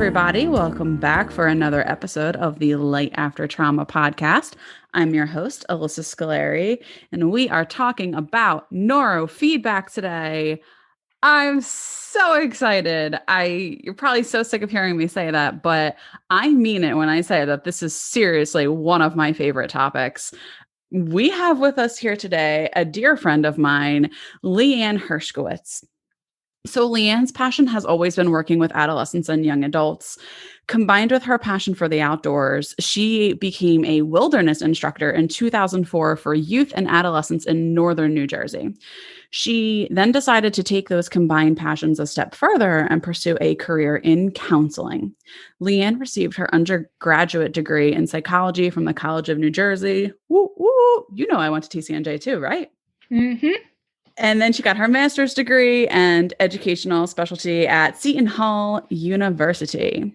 everybody. Welcome back for another episode of the Light After Trauma podcast. I'm your host, Alyssa Scolari, and we are talking about neurofeedback today. I'm so excited. You're probably so sick of hearing me say that, but I mean it when I say that this is seriously one of my favorite topics. We have with us here today a dear friend of mine, Leanne Hershkowitz. So Leanne's passion has always been working with adolescents and young adults. Combined with her passion for the outdoors, she became a wilderness instructor in 2004 for youth and adolescents in northern New Jersey. She then decided to take those combined passions a step further and pursue a career in counseling. Leanne received her undergraduate degree in psychology from the College of New Jersey. Woo, woo. You know I went to TCNJ too, right? Mm-hmm. And then she got her master's degree and educational specialty at Seton Hall University.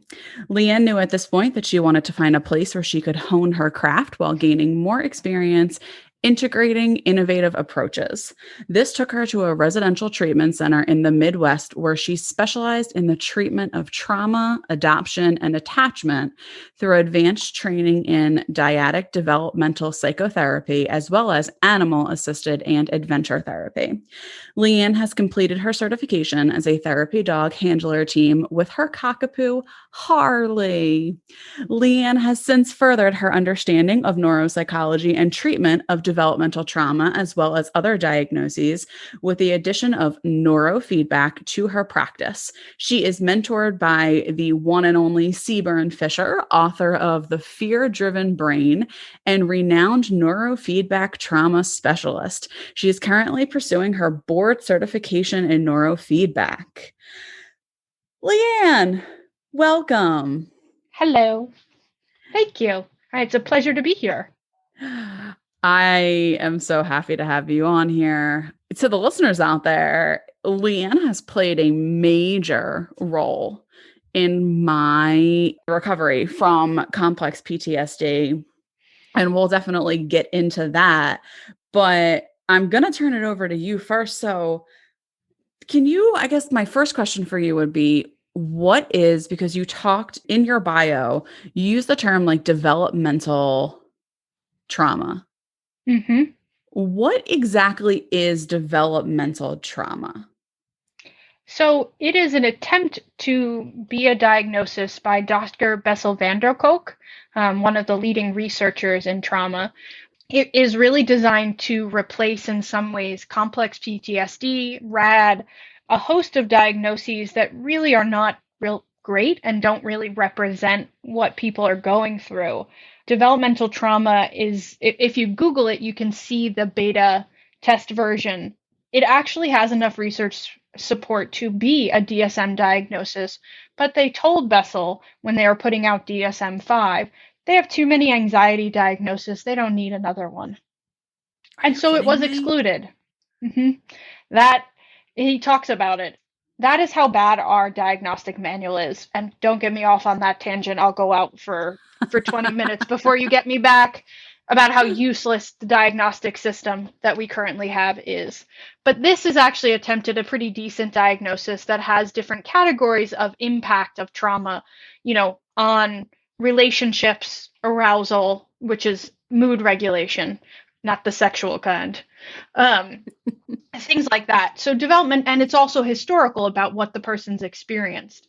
Leanne knew at this point that she wanted to find a place where she could hone her craft while gaining more experience integrating innovative approaches. This took her to a residential treatment center in the Midwest where she specialized in the treatment of trauma, adoption, and attachment through advanced training in dyadic developmental psychotherapy, as well as animal-assisted and adventure therapy. Leanne has completed her certification as a therapy dog handler team with her cockapoo, Harley. Leanne has since furthered her understanding of neuropsychology and treatment of developmental trauma, as well as other diagnoses, with the addition of neurofeedback to her practice. She is mentored by the one and only Seaburn Fisher, author of The Fear-Driven Brain and renowned neurofeedback trauma specialist. She is currently pursuing her board certification in neurofeedback. Leanne, welcome. Hello. Thank you. It's a pleasure to be here. I am so happy to have you on here. To the listeners out there, Leanne has played a major role in my recovery from complex PTSD, and we'll definitely get into that. But I'm going to turn it over to you first. So can you, I guess my first question for you would be, what is, because you talked in your bio, you use the term like developmental trauma. Mm-hmm. What exactly is developmental trauma? So it is an attempt to be a diagnosis by Dr. Bessel van der Kolk, one of the leading researchers in trauma. It is really designed to replace, in some ways, complex PTSD, RAD, a host of diagnoses that really are not real great and don't really represent what people are going through. Developmental trauma is, if you Google it, you can see the beta test version. It actually has enough research support to be a DSM diagnosis, but they told Bessel when they were putting out DSM-5, they have too many anxiety diagnoses, they don't need another one. And so it was excluded. That, he talks about it. That is how bad our diagnostic manual is. And don't get me off on that tangent. I'll go out for 20 minutes before you get me back about how useless the diagnostic system that we currently have is. But this is actually attempted a pretty decent diagnosis that has different categories of impact of trauma, on relationships, arousal, which is mood regulation, not the sexual kind. Things like that. So development, and it's also historical about what the person's experienced.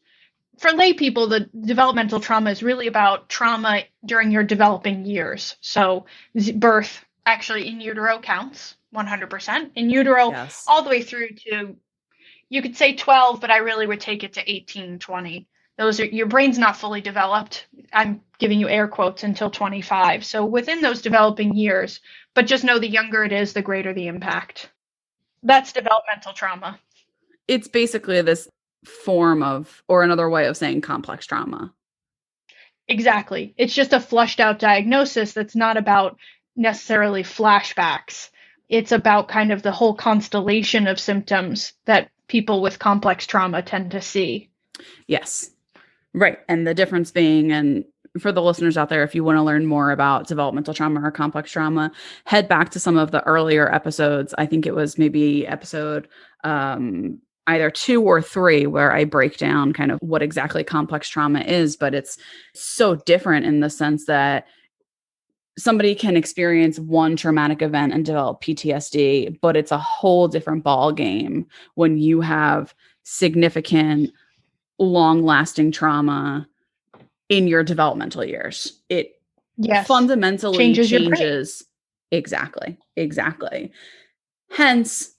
For lay people, the developmental trauma is really about trauma during your developing years. So birth, actually in utero counts 100%. In utero, yes. All the way through to, you could say 12, but I really would take it to 18, 20. Those are, your brain's not fully developed. I'm giving you air quotes until 25. So within those developing years, but just know the younger it is, the greater the impact. That's developmental trauma. It's basically this form of, or another way of saying complex trauma. Exactly. It's just a flushed out diagnosis that's not about necessarily flashbacks. It's about kind of the whole constellation of symptoms that people with complex trauma tend to see. Yes. Right. And the difference being, and for the listeners out there, if you want to learn more about developmental trauma or complex trauma, head back to some of the earlier episodes. I think it was maybe episode either 2 or 3 where I break down kind of what exactly complex trauma is, but it's so different in the sense that somebody can experience one traumatic event and develop PTSD, but it's a whole different ball game when you have significant, long-lasting trauma in your developmental years. It fundamentally changes your brain. changes. Exactly. Hence,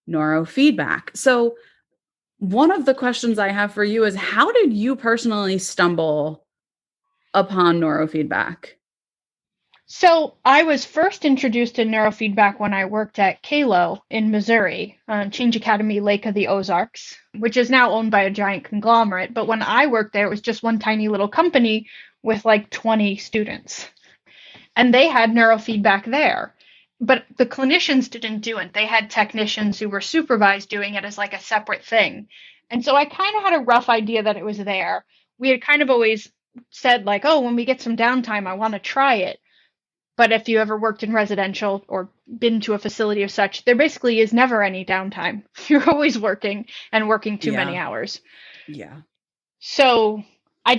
neurofeedback. So one of the questions I have for you is, how did you personally stumble upon neurofeedback? So I was first introduced to neurofeedback when I worked at Kalo in Missouri, Change Academy, Lake of the Ozarks, which is now owned by a giant conglomerate. But when I worked there, it was just one tiny little company with like 20 students. And they had neurofeedback there. But the clinicians didn't do it. They had technicians who were supervised doing it as like a separate thing. And so I kind of had a rough idea that it was there. We had kind of always said like, oh, when we get some downtime, I want to try it. But if you ever worked in residential or been to a facility of such, there basically is never any downtime. You're always working and working too many hours. Yeah. So I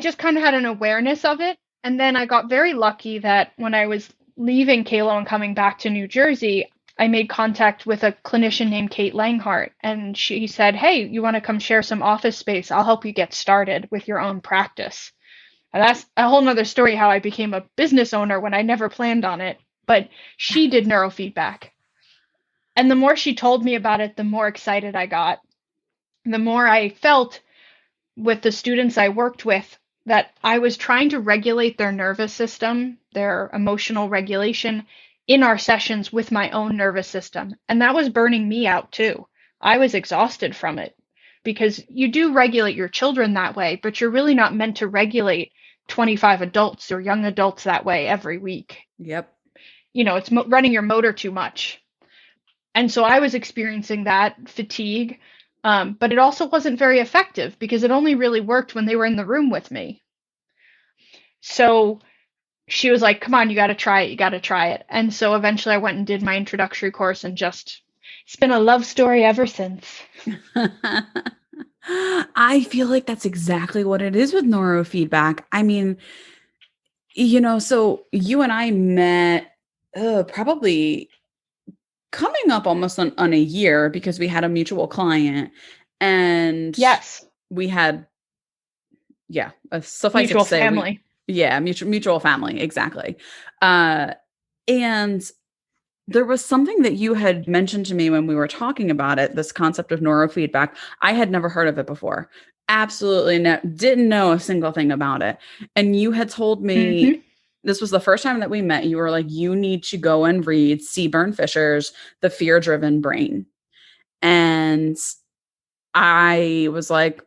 just kind of had an awareness of it. And then I got very lucky that when I was leaving Kalo and coming back to New Jersey, I made contact with a clinician named Kate Langhart. And she said, hey, you want to come share some office space? I'll help you get started with your own practice. And that's a whole nother story, how I became a business owner when I never planned on it. But she did neurofeedback. And the more she told me about it, the more excited I got. The more I felt with the students I worked with that I was trying to regulate their nervous system, their emotional regulation in our sessions with my own nervous system. And that was burning me out too. I was exhausted from it because you do regulate your children that way, but you're really not meant to regulate 25 adults or young adults that way every week. Yep. It's running your motor too much. And so I was experiencing that fatigue, but it also wasn't very effective because it only really worked when they were in the room with me. So she was like, come on, you got to try it. And so eventually I went and did my introductory course and it's been a love story ever since. I feel like that's exactly what it is with neurofeedback. I mean, so you and I met probably coming up almost on a year because we had a mutual client and yes, we had, a suffice mutual to say, family. Mutual family. Exactly. And there was something that you had mentioned to me when we were talking about it, this concept of neurofeedback. I had never heard of it before. Absolutely didn't know a single thing about it. And you had told me, this was the first time that we met, you were like, you need to go and read Seaburn Fisher's The Fear-Driven Brain. And I was like,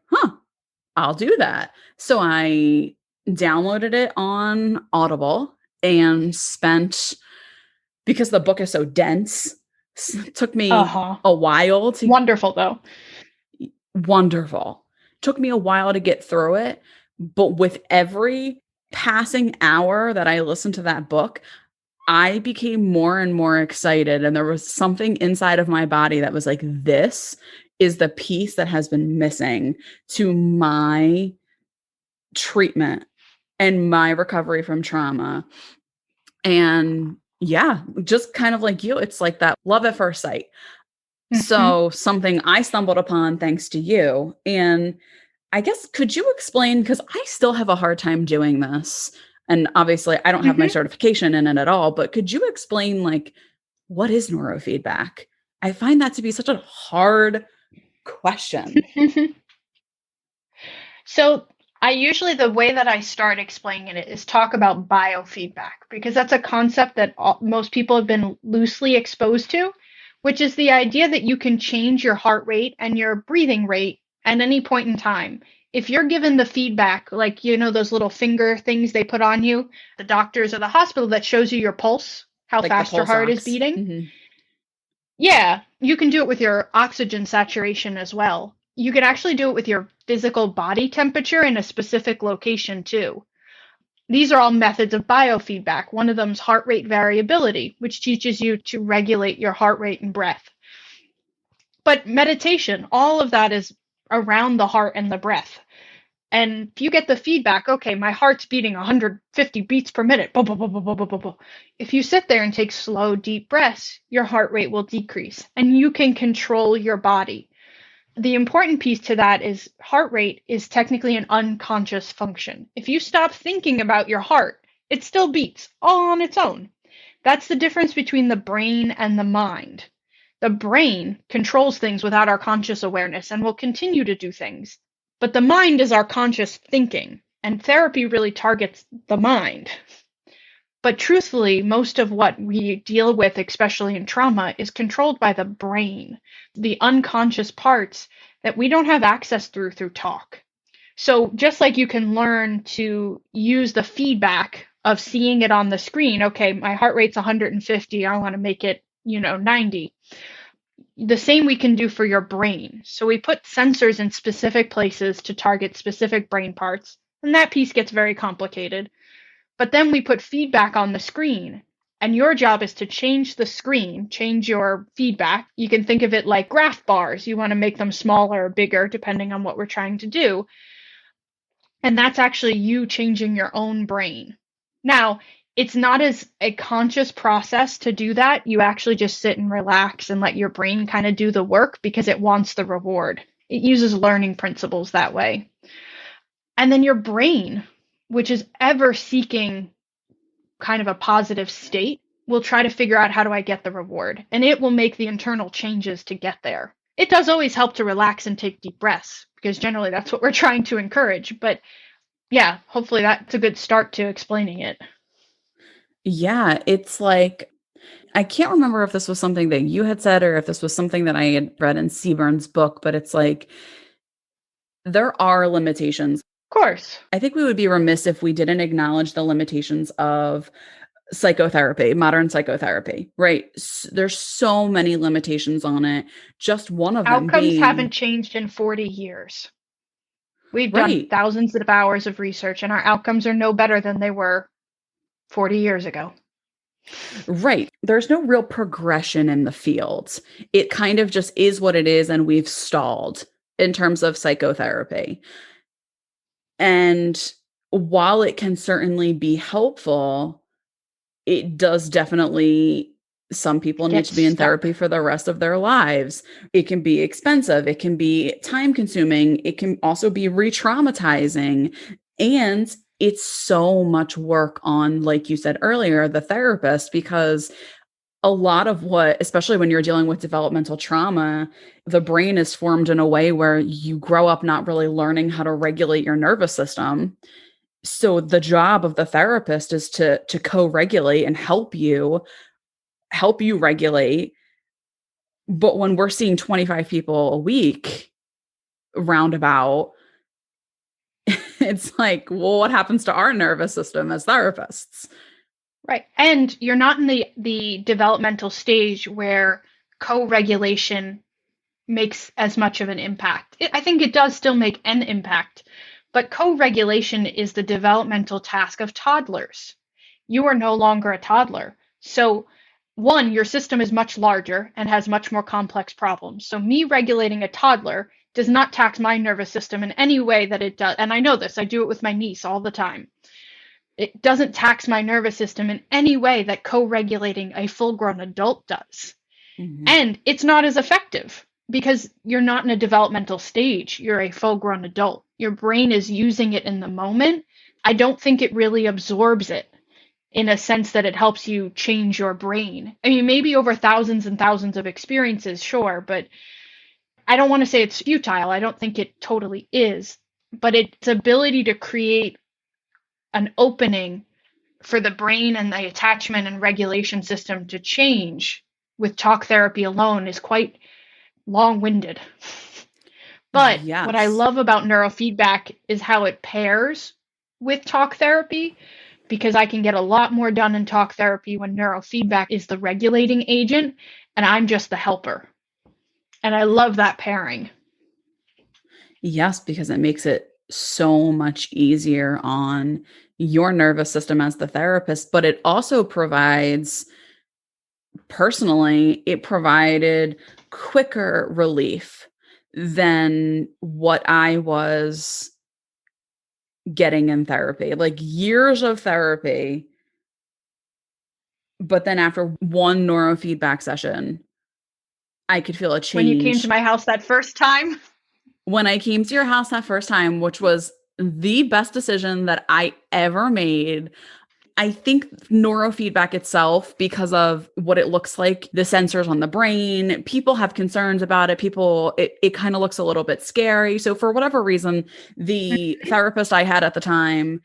I'll do that. So I downloaded it on Audible and spent, because the book is so dense, it took me a while to... Wonderful, though. Wonderful. Took me a while to get through it. But with every passing hour that I listened to that book, I became more and more excited. And there was something inside of my body that was like, this is the piece that has been missing to my treatment and my recovery from trauma. And just kind of like you, it's like that love at first sight. So something I stumbled upon thanks to you. And I guess, could you explain, because I still have a hard time doing this. And obviously I don't have my certification in it at all, but could you explain, like, what is neurofeedback? I find that to be such a hard question. So the way that I start explaining it is talk about biofeedback, because that's a concept that most people have been loosely exposed to, which is the idea that you can change your heart rate and your breathing rate at any point in time. If you're given the feedback, like, those little finger things they put on you, the doctors or the hospital, that shows you your pulse, how like fast your heart is beating. Yeah, you can do it with your oxygen saturation as well. You can actually do it with your physical body temperature in a specific location too. These are all methods of biofeedback. One of them is heart rate variability, which teaches you to regulate your heart rate and breath. But meditation, all of that is around the heart and the breath. And if you get the feedback, okay, my heart's beating 150 beats per minute. Blah, blah, blah, blah, blah, blah, blah. If you sit there and take slow, deep breaths, your heart rate will decrease and you can control your body. The important piece to that is heart rate is technically an unconscious function. If you stop thinking about your heart, it still beats all on its own. That's the difference between the brain and the mind. The brain controls things without our conscious awareness and will continue to do things. But the mind is our conscious thinking, and therapy really targets the mind. But truthfully, most of what we deal with, especially in trauma, is controlled by the brain, the unconscious parts that we don't have access through talk. So just like you can learn to use the feedback of seeing it on the screen, okay, my heart rate's 150, I want to make it, 90. The same we can do for your brain. So we put sensors in specific places to target specific brain parts, and that piece gets very complicated. But then we put feedback on the screen, and your job is to change the screen, change your feedback. You can think of it like graph bars. You want to make them smaller or bigger, depending on what we're trying to do. And that's actually you changing your own brain. Now, it's not as a conscious process to do that. You actually just sit and relax and let your brain kind of do the work because it wants the reward. It uses learning principles that way. And then your brain, which is ever seeking kind of a positive state, will try to figure out, how do I get the reward? And it will make the internal changes to get there. It does always help to relax and take deep breaths because generally that's what we're trying to encourage. But yeah, hopefully that's a good start to explaining it. Yeah, it's like, I can't remember if this was something that you had said or if this was something that I had read in Seaburn's book, but it's like, there are limitations. Of course. I think we would be remiss if we didn't acknowledge the limitations of psychotherapy, modern psychotherapy, right? There's so many limitations on it. Just one of them Outcomes being, haven't changed in 40 years. We've done right, thousands of hours of research, and our outcomes are no better than they were 40 years ago. right. There's no real progression in the field. It kind of just is what it is, and we've stalled in terms of psychotherapy. And while it can certainly be helpful, it does definitely, some people need to be in therapy for the rest of their lives. It can be expensive. It can be time consuming. It can also be re-traumatizing. And it's so much work on, like you said earlier, the therapist, because a lot of what, especially when you're dealing with developmental trauma, the brain is formed in a way where you grow up not really learning how to regulate your nervous system. So the job of the therapist is to co-regulate and help you regulate. But when we're seeing 25 people a week roundabout, it's like, well, what happens to our nervous system as therapists? Right. And you're not in the developmental stage where co-regulation makes as much of an impact. I think it does still make an impact, but co-regulation is the developmental task of toddlers. You are no longer a toddler. So one, your system is much larger and has much more complex problems. So me regulating a toddler does not tax my nervous system in any way that it does. And I know this, I do it with my niece all the time. It doesn't tax my nervous system in any way that co-regulating a full-grown adult does. Mm-hmm. And it's not as effective because you're not in a developmental stage. You're a full-grown adult. Your brain is using it in the moment. I don't think it really absorbs it in a sense that it helps you change your brain. I mean, maybe over thousands and thousands of experiences, sure, but I don't want to say it's futile. I don't think it totally is. But its ability to create an opening for the brain and the attachment and regulation system to change with talk therapy alone is quite long-winded. But yes, what I love about neurofeedback is how it pairs with talk therapy, because I can get a lot more done in talk therapy when neurofeedback is the regulating agent and I'm just the helper. And I love that pairing. Yes, because it makes it so much easier on your nervous system as the therapist, but it also provides personally, it provided quicker relief than what I was getting in therapy. Like years of therapy, but then after one neurofeedback session, I could feel a When you came to change. my house that first time? When I came to your house that first time, which was the best decision that I ever made. I think neurofeedback itself, because of what it looks like, the sensors on the brain, people have concerns about it. It kind of looks a little bit scary. So for whatever reason, the therapist I had at the time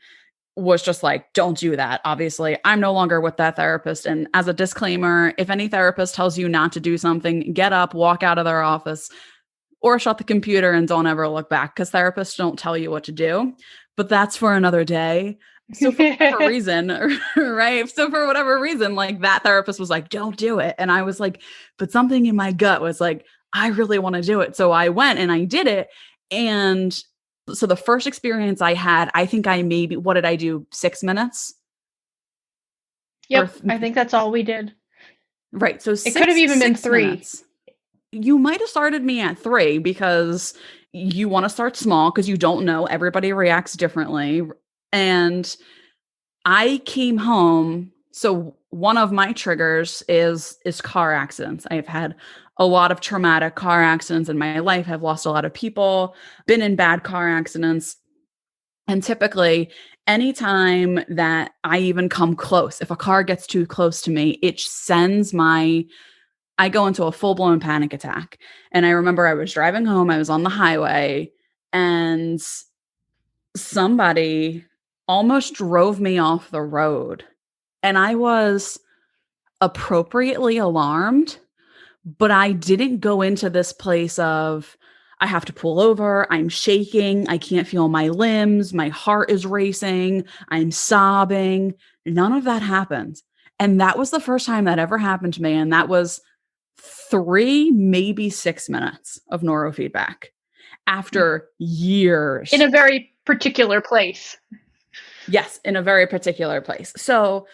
was just like, don't do that. Obviously, I'm no longer with that therapist. And as a disclaimer, if any therapist tells you not to do something, get up, walk out of their office, or shut the computer and don't ever look back, because therapists don't tell you what to do. But that's for another day. So for whatever reason, right? So for whatever reason, like that therapist was like, don't do it. And I was like, but something in my gut was like, I really want to do it. So I went and I did it. And so the first experience I had, I think what did I do? 6 minutes? Yep. I think that's all we did. Right. So it could have even been 3 minutes. You might have started me at 3 because you want to start small because you don't know. Everybody reacts differently. And I came home. So one of my triggers is car accidents. I've had a lot of traumatic car accidents in my life. I've lost a lot of people, been in bad car accidents. And typically, anytime that I even come close, if a car gets too close to me, it sends I go into a full-blown panic attack. And I remember I was driving home, I was on the highway, and somebody almost drove me off the road. And I was appropriately alarmed, but I didn't go into this place of, I have to pull over, I'm shaking, I can't feel my limbs, my heart is racing, I'm sobbing. None of that happened. And that was the first time that ever happened to me. And that was 3, maybe 6 minutes of neurofeedback after years. In a very particular place. Yes, in a very particular place. So,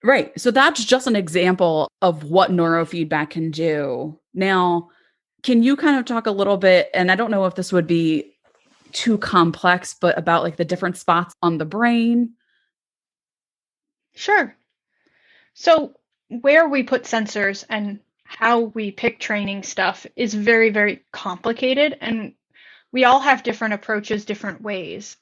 right. So that's just an example of what neurofeedback can do. Now, can you kind of talk a little bit, and I don't know if this would be too complex, but about like the different spots on the brain? Sure. So where we put sensors and how we pick training stuff is very, very complicated. And we all have different approaches, different ways.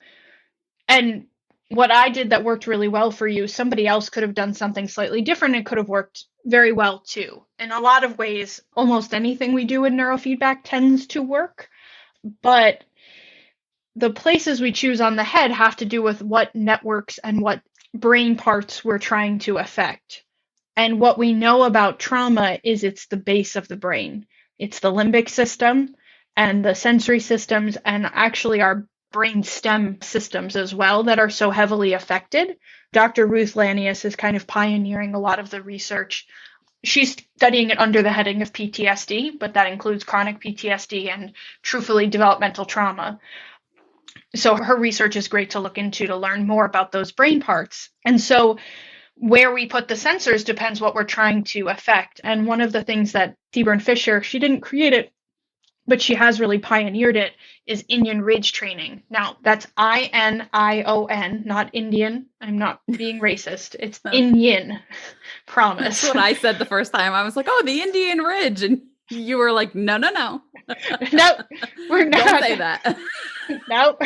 And what I did that worked really well for you, somebody else could have done something slightly different and could have worked very well too. In a lot of ways, almost anything we do in neurofeedback tends to work. But the places we choose on the head have to do with what networks and what brain parts we're trying to affect. And what we know about trauma is it's the base of the brain. It's the limbic system and the sensory systems, and actually our brain stem systems as well that are so heavily affected. Dr. Ruth Lanius is kind of pioneering a lot of the research. She's studying it under the heading of PTSD, but that includes chronic PTSD and truthfully developmental trauma. So her research is great to look into to learn more about those brain parts. And so where we put the sensors depends what we're trying to affect. And one of the things that Seaburn Fisher, she didn't create it, but she has really pioneered it, is Indian Ridge training. Now, that's INION, not Indian. I'm not being racist. It's Indian, promise. That's what I said the first time. I was like, oh, the Indian Ridge. And you were like, no. No, we're not. Don't say that. No.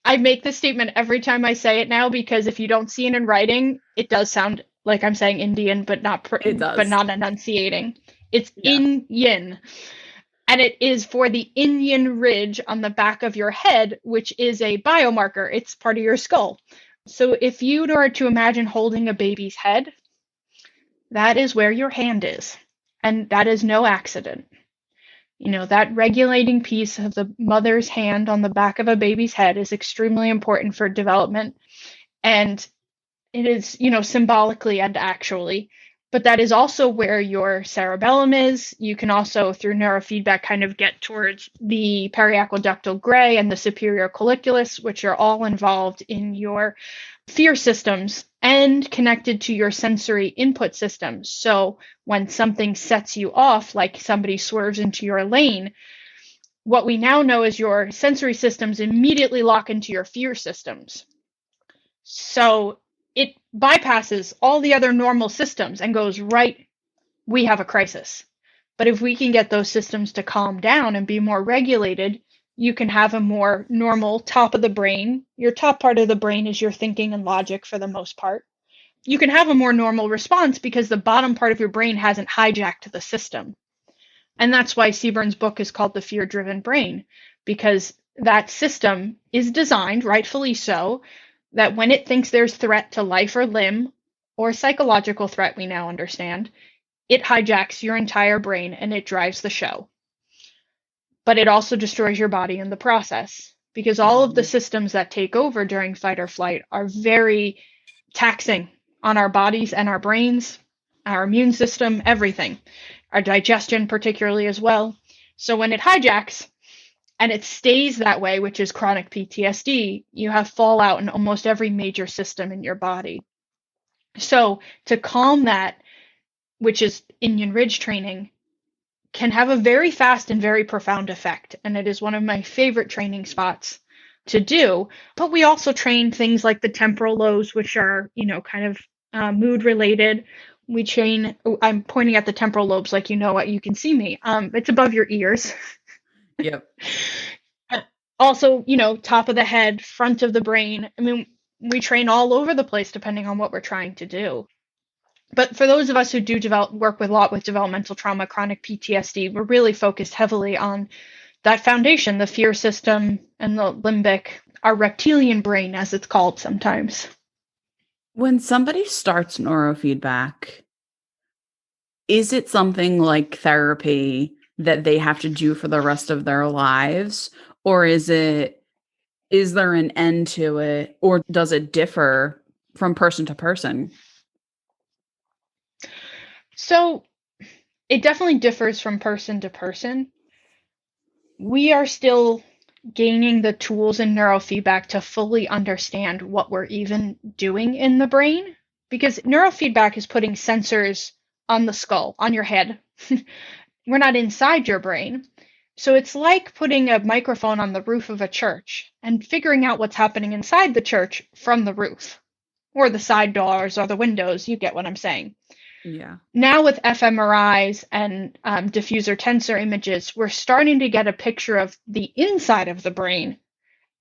I make this statement every time I say it now, because if you don't see it in writing, it does sound like I'm saying Indian, but not but not enunciating. It's Indian. And it is for the Indian Ridge on the back of your head, which is a biomarker. It's part of your skull. So if you were to imagine holding a baby's head, that is where your hand is. And that is no accident. You know, that regulating piece of the mother's hand on the back of a baby's head is extremely important for development. And it is, you know, symbolically and actually. But that is also where your cerebellum is. You can also, through neurofeedback, kind of get towards the periaqueductal gray and the superior colliculus, which are all involved in your fear systems and connected to your sensory input systems. So when something sets you off, like somebody swerves into your lane, what we now know is your sensory systems immediately lock into your fear systems. So it bypasses all the other normal systems and goes right, we have a crisis. But if we can get those systems to calm down and be more regulated, you can have a more normal top of the brain. Your top part of the brain is your thinking and logic for the most part. You can have a more normal response because the bottom part of your brain hasn't hijacked the system. And that's why Seburn's book is called The Fear-Driven Brain, because that system is designed, rightfully so, that when it thinks there's threat to life or limb, or psychological threat we now understand, it hijacks your entire brain and it drives the show. But it also destroys your body in the process, because all of the systems that take over during fight or flight are very taxing on our bodies and our brains, our immune system, everything, our digestion particularly as well. So when it hijacks and it stays that way, which is chronic PTSD, you have fallout in almost every major system in your body. So to calm that, which is Indian Ridge training, can have a very fast and very profound effect. And it is one of my favorite training spots to do. But we also train things like the temporal lobes, which are, kind of mood related. We train, I'm pointing at the temporal lobes like, what, you can see me. It's above your ears. Yep. Also, top of the head, front of the brain. I mean, we train all over the place depending on what we're trying to do. But for those of us who do work with a lot with developmental trauma, chronic PTSD, we're really focused heavily on that foundation, the fear system and the limbic, our reptilian brain, as it's called sometimes. When somebody starts neurofeedback, is it something like therapy that they have to do for the rest of their lives? Or is there an end to it? Or does it differ from person to person? So it definitely differs from person to person. We are still gaining the tools in neurofeedback to fully understand what we're even doing in the brain, because neurofeedback is putting sensors on the skull, on your head. We're not inside your brain. So it's like putting a microphone on the roof of a church and figuring out what's happening inside the church from the roof, or the side doors or the windows. You get what I'm saying. Yeah. Now with fMRIs and diffuser tensor images, we're starting to get a picture of the inside of the brain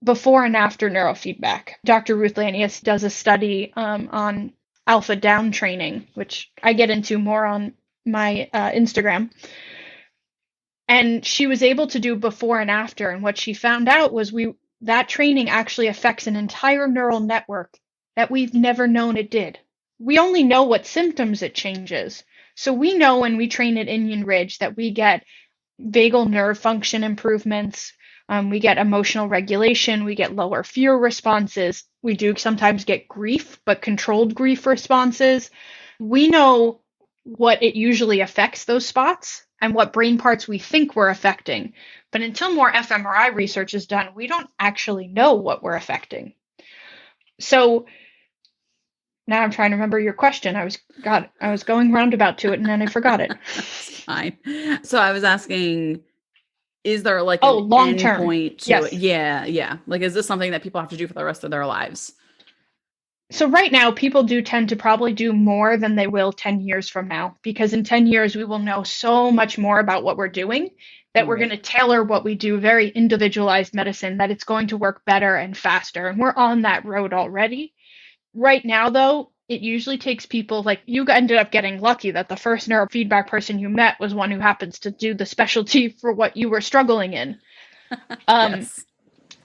before and after neurofeedback. Dr. Ruth Lanius does a study on alpha down training, which I get into more on my Instagram. And she was able to do before and after. And what she found out was that training actually affects an entire neural network that we've never known it did. We only know what symptoms it changes. So we know when we train at Indian Ridge that we get vagal nerve function improvements, we get emotional regulation, we get lower fear responses. We do sometimes get grief, but controlled grief responses. We know what it usually affects those spots and what brain parts we think we're affecting. But until more fMRI research is done, we don't actually know what we're affecting. So now I'm trying to remember your question. I was going roundabout to it and then I forgot it. It's fine. So I was asking, is there like an long term point to it? Yeah. Like, is this something that people have to do for the rest of their lives? So right now, people do tend to probably do more than they will 10 years from now, because in 10 years, we will know so much more about what we're doing that we're going to tailor what we do, very individualized medicine, that it's going to work better and faster. And we're on that road already. Right now, though, it usually takes people, like you ended up getting lucky that the first neurofeedback person you met was one who happens to do the specialty for what you were struggling in. Yes.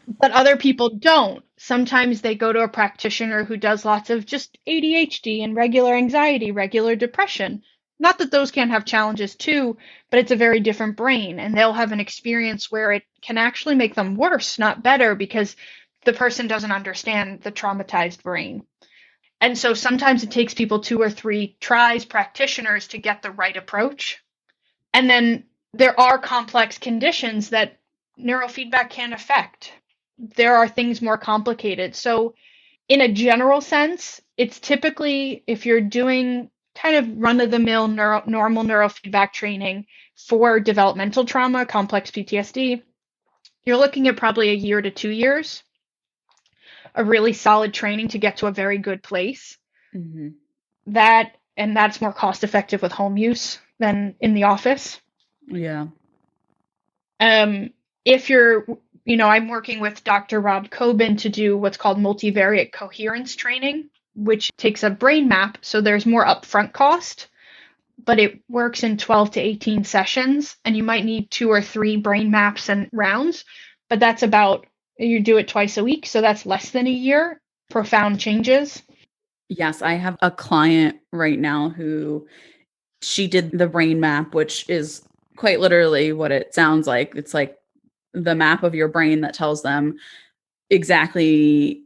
But other people don't. Sometimes they go to a practitioner who does lots of just ADHD and regular anxiety, regular depression. Not that those can't have challenges too, but it's a very different brain, and they'll have an experience where it can actually make them worse, not better, because the person doesn't understand the traumatized brain. And so sometimes it takes people 2 or 3 tries, practitioners, to get the right approach. And then there are complex conditions that neurofeedback can affect. There are things more complicated. So In a general sense, it's typically, if you're doing kind of run-of-the-mill normal neurofeedback training for developmental trauma, complex PTSD, you're looking at probably a year to 2 years of really solid training to get to a very good place. Mm-hmm. That's more cost effective with home use than in the office. Yeah. If you're, I'm working with Dr. Rob Coben to do what's called multivariate coherence training, which takes a brain map. So there's more upfront cost, but it works in 12 to 18 sessions, and you might need 2 or 3 brain maps and rounds, but you do it twice a week. So that's less than a year. Profound changes. Yes, I have a client right now who she did the brain map, which is quite literally what it sounds like. It's like the map of your brain that tells them exactly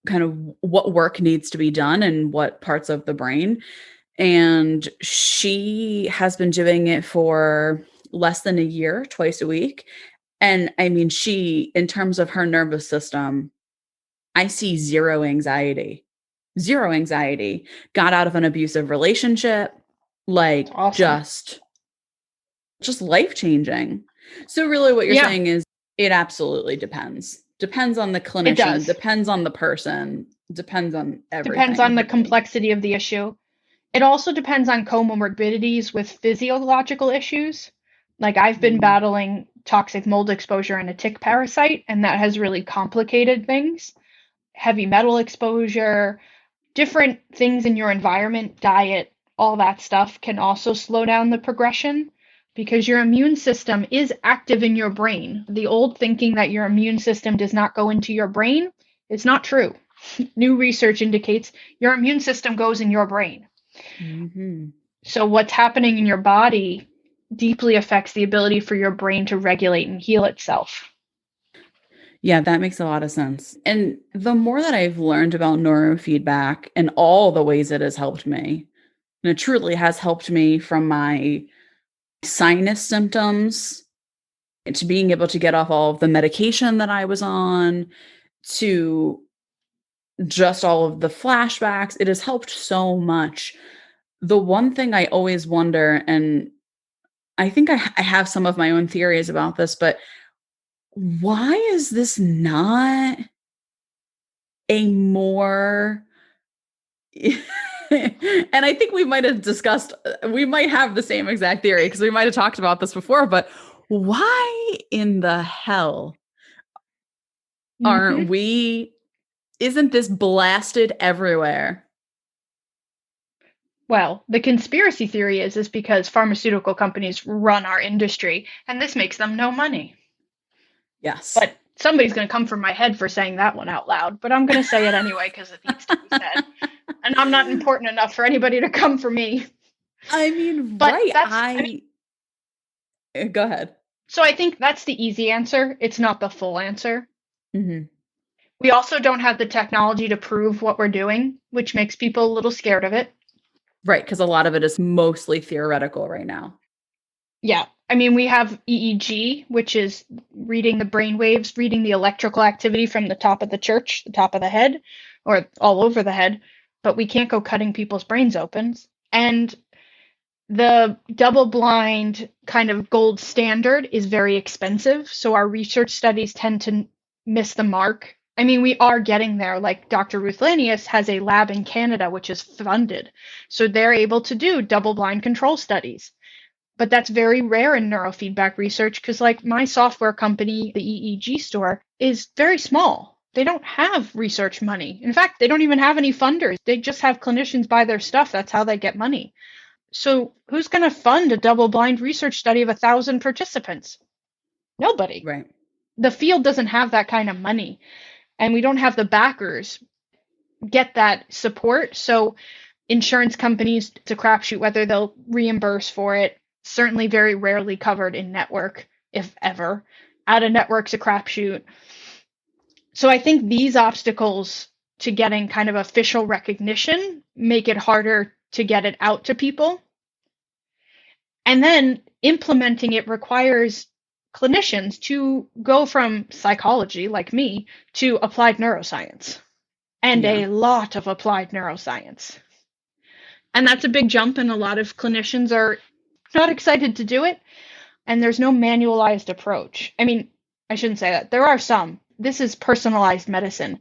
kind of what work needs to be done and what parts of the brain. And she has been doing it for less than a year, twice a week. And I mean, in terms of her nervous system, I see zero anxiety, got out of an abusive relationship, like Awesome. just life-changing. So really what you're Yeah, saying is it absolutely depends. Depends on the it clinician, does. depends on the person, depends on Depends everything, on the really. complexity of the issue. It also depends on comorbidities with physiological issues. Like I've been Mm. battling toxic mold exposure and a tick parasite, and that has really complicated things. Heavy metal exposure, different things in your environment, diet, all that stuff can also slow down the progression because your immune system is active in your brain. The old thinking that your immune system does not go into your brain is not true. New research indicates your immune system goes in your brain. Mm-hmm. So what's happening in your body deeply affects the ability for your brain to regulate and heal itself. Yeah, that makes a lot of sense. And the more that I've learned about neurofeedback and all the ways it has helped me, and it truly has helped me from my sinus symptoms to being able to get off all of the medication that I was on to just all of the flashbacks. It has helped so much. The one thing I always wonder, and I think I have some of my own theories about this, but why is this not a more and I think we might have we might have the same exact theory because we might have talked about this before, but why in the hell Mm-hmm. isn't this blasted everywhere? Well, the conspiracy theory is because pharmaceutical companies run our industry, and this makes them no money. Yes. But somebody's going to come for my head for saying that one out loud, but I'm going to say it anyway because it needs to be said. And I'm not important enough for anybody to come for me. I mean, But right. Go ahead. so I think that's the easy answer. It's not the full answer. Mm-hmm. We also don't have the technology to prove what we're doing, which makes people a little scared of it. Right, because a lot of it is mostly theoretical right now. Yeah. I mean, we have EEG, which is reading the brain waves, reading the electrical activity from the top of the church, the top of the head, or all over the head, but we can't go cutting people's brains open. And the double blind kind of gold standard is very expensive. So our research studies tend to miss the mark. I mean, we are getting there. Like Dr. Ruth Lanius has a lab in Canada, which is funded. So they're able to do double blind control studies. But that's very rare in neurofeedback research because, like, my software company, the EEG store, is very small. They don't have research money. In fact, they don't even have any funders. They just have clinicians buy their stuff. That's how they get money. So who's going to fund a double-blind research study of 1,000 participants? Nobody. Right. The field doesn't have that kind of money, and we don't have the backers get that support. So insurance companies, it's a crapshoot whether they'll reimburse for it. Certainly very rarely covered in network, if ever. Out of network's a crapshoot. So I think these obstacles to getting kind of official recognition make it harder to get it out to people. And then implementing it requires clinicians to go from psychology, like me, to applied neuroscience. and Yeah. a lot of applied neuroscience. And that's a big jump, and a lot of clinicians are not excited to do it. And there's no manualized approach. I mean, I shouldn't say that. There are some. This is personalized medicine.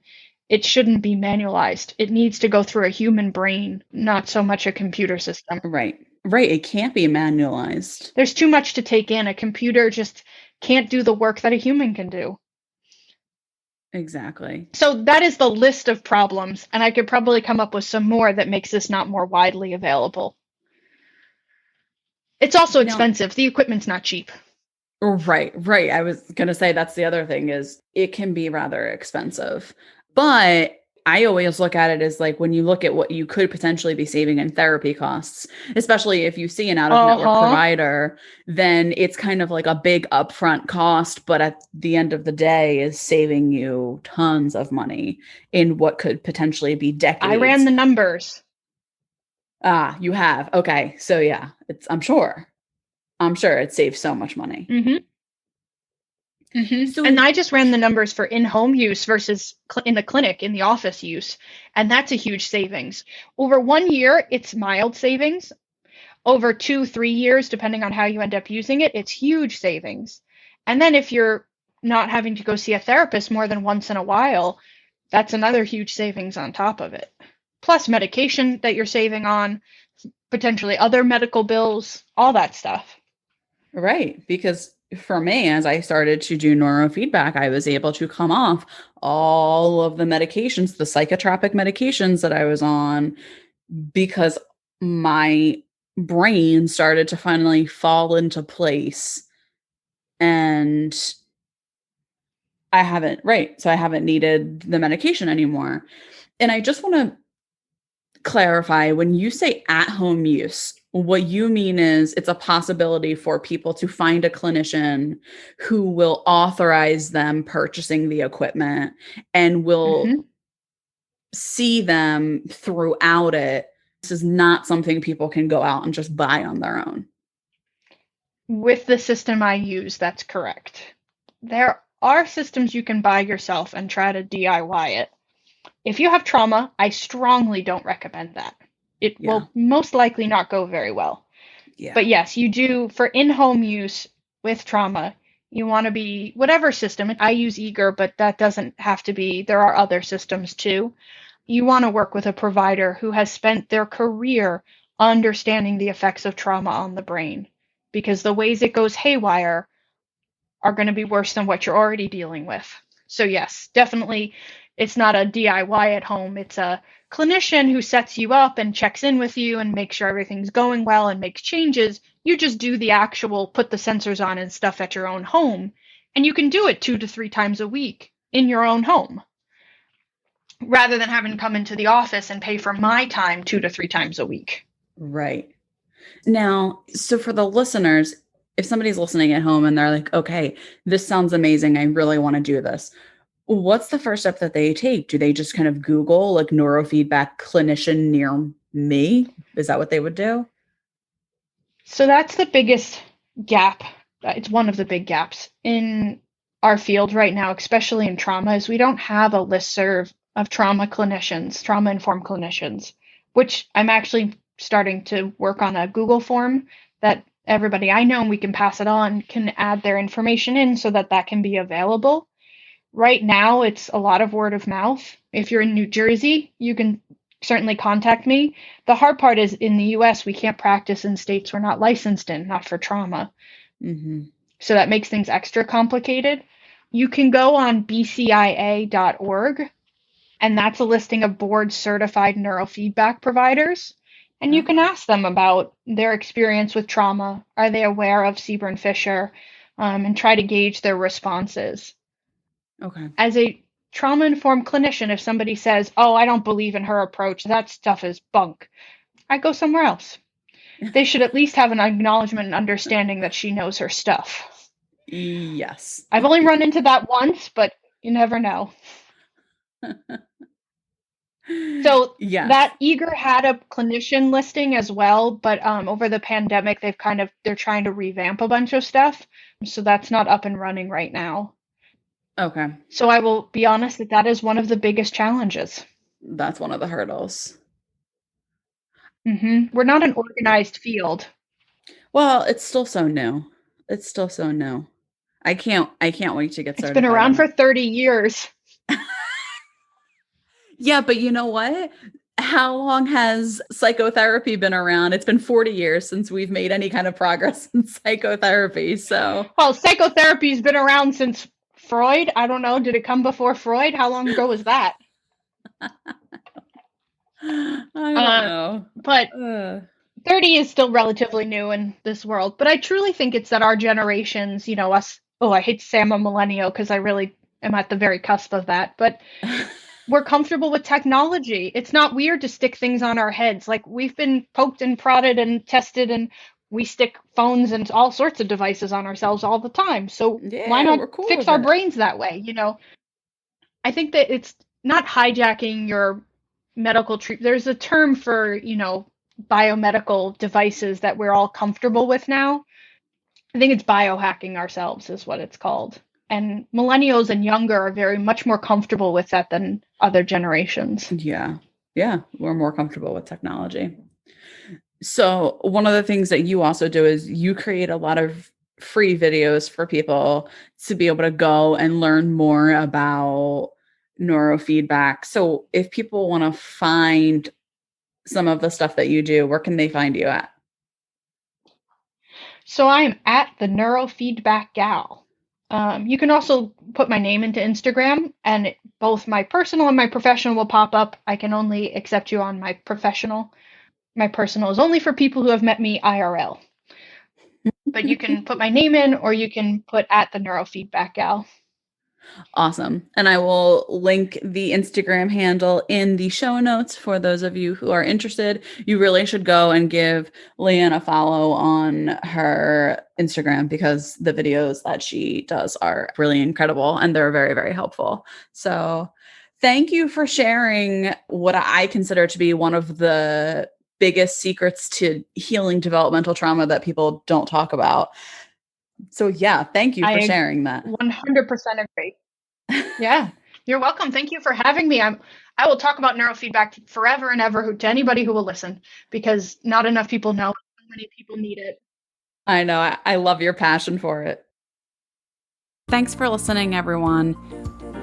It shouldn't be manualized. It needs to go through a human brain, not so much a computer system. Right. Right. It can't be manualized. There's too much to take in. A computer just can't do the work that a human can do. Exactly. So that is the list of problems, and I could probably come up with some more that makes this not more widely available. It's also expensive. The equipment's not cheap. Right. I was going to say that's the other thing is it can be rather expensive. But I always look at it as like when you look at what you could potentially be saving in therapy costs, especially if you see an out-of-network provider, then it's kind of like a big upfront cost, but at the end of the day is saving you tons of money in what could potentially be decades. I ran the numbers. Ah, you have. Okay. So yeah, I'm sure it saves so much money. Mm-hmm. Mm-hmm. So, and I just ran the numbers for in-home use versus in the clinic, in the office use. And that's a huge savings. Over 1 year, it's mild savings. Over 2-3 years, depending on how you end up using it, it's huge savings. And then if you're not having to go see a therapist more than once in a while, that's another huge savings on top of it. Plus medication that you're saving on, potentially other medical bills, all that stuff. Right. Because for me, as I started to do neurofeedback, I was able to come off all of the medications, the psychotropic medications that I was on, because my brain started to finally fall into place. And I haven't needed the medication anymore. And I just want to clarify, when you say at-home use, what you mean is it's a possibility for people to find a clinician who will authorize them purchasing the equipment and will see them throughout it. This is not something people can go out and just buy on their own. With the system I use, that's correct. There are systems you can buy yourself and try to DIY it. If you have trauma, I strongly don't recommend that. It will most likely not go very well. Yeah. But yes, you do, for in-home use with trauma, you want to be, whatever system, I use Eager, but that doesn't have to be, there are other systems too. You want to work with a provider who has spent their career understanding the effects of trauma on the brain, because the ways it goes haywire are going to be worse than what you're already dealing with. So yes, definitely, it's not a DIY at home. It's a clinician who sets you up and checks in with you and makes sure everything's going well and makes changes. You just do the actual put the sensors on and stuff at your own home. And you can do it 2 to 3 times a week in your own home, rather than having to come into the office and pay for my time 2 to 3 times a week. Right. Now, so for the listeners, if somebody's listening at home and they're like, okay, this sounds amazing, I really want to do this, what's the first step that they take? Do they just kind of Google like neurofeedback clinician near me? Is that what they would do? So that's the biggest gap. It's one of the big gaps in our field right now, especially in trauma, is we don't have a listserv of trauma clinicians, trauma-informed clinicians, which I'm actually starting to work on a Google form that everybody I know, and we can pass it on, can add their information in so that that can be available. Right now, it's a lot of word of mouth. If you're in New Jersey, you can certainly contact me. The hard part is in the US, we can't practice in states we're not licensed in, not for trauma. Mm-hmm. So that makes things extra complicated. You can go on bcia.org, and that's a listing of board certified neurofeedback providers. And you can ask them about their experience with trauma. Are they aware of Seaburn-Fisher? And try to gauge their responses. Okay. As a trauma-informed clinician, if somebody says, oh, I don't believe in her approach, that stuff is bunk, I go somewhere else. They should at least have an acknowledgement and understanding that she knows her stuff. Yes. I've only run into that once, but you never know. So that Eager had a clinician listing as well, but over the pandemic, they're trying to revamp a bunch of stuff. So that's not up and running right now. Okay. So I will be honest that is one of the biggest challenges. that's one of the hurdles. We're not an organized field. Well, it's still so new. It's still so new. I can't wait to get It's certified. been around for 30 years. Yeah, but you know what? How long has psychotherapy been around? It's been 40 years since we've made any kind of progress in psychotherapy. So, well, psychotherapy's been around since Freud. I don't know. Did it come before Freud? How long ago was that? I don't know. But 30 is still relatively new in this world. But I truly think it's that our generations, you know, us, I hate to say I'm a millennial because I really am at the very cusp of that. But we're comfortable with technology. It's not weird to stick things on our heads. Like, we've been poked and prodded and tested, and we stick phones and all sorts of devices on ourselves all the time. So why not fix our brains that way? You know, I think that it's not hijacking your medical treatment. There's a term for, you know, biomedical devices that we're all comfortable with now. I think it's biohacking ourselves is what it's called. And millennials and younger are very much more comfortable with that than other generations. Yeah. Yeah. We're more comfortable with technology. So one of the things that you also do is you create a lot of free videos for people to be able to go and learn more about neurofeedback. So if people want to find some of the stuff that you do, where can they find you at? So I am at the Neurofeedback Gal. You can also put my name into Instagram, and both my personal and my professional will pop up. I can only accept you on my professional. My personal is only for people who have met me IRL. But you can put my name in, or you can put at the Neurofeedback Gal. Awesome. And I will link the Instagram handle in the show notes for those of you who are interested. You really should go and give Leanne a follow on her Instagram because the videos that she does are really incredible and they're very, very helpful. So thank you for sharing what I consider to be one of the biggest secrets to healing developmental trauma that people don't talk about. So yeah, thank you for sharing that. 100% agree. Yeah, you're welcome. Thank you for having me. I will talk about neurofeedback forever and ever to anybody who will listen, because not enough people know. So many people need it. I know. I love your passion for it. Thanks for listening, everyone.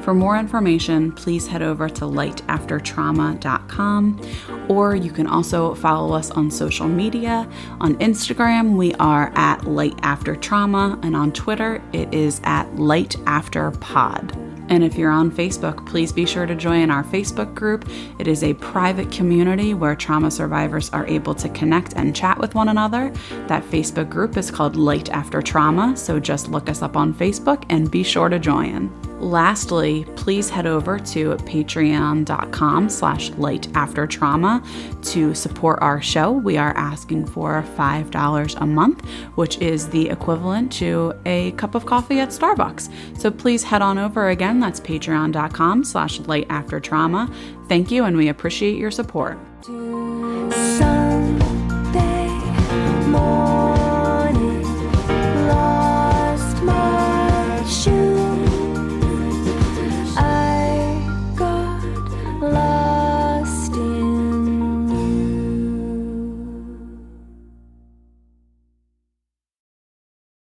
For more information, please head over to lightaftertrauma.com, or you can also follow us on social media. On Instagram, we are at lightaftertrauma, and on Twitter, it is at lightafterpod. And if you're on Facebook, please be sure to join our Facebook group. It is a private community where trauma survivors are able to connect and chat with one another. That Facebook group is called Light After Trauma, so just look us up on Facebook and be sure to join. Lastly, please head over to patreon.com/lightaftertrauma to support our show. We are asking for $5 a month, which is the equivalent to a cup of coffee at Starbucks. So please head on over again. That's patreon.com/lightaftertrauma. Thank you, and we appreciate your support.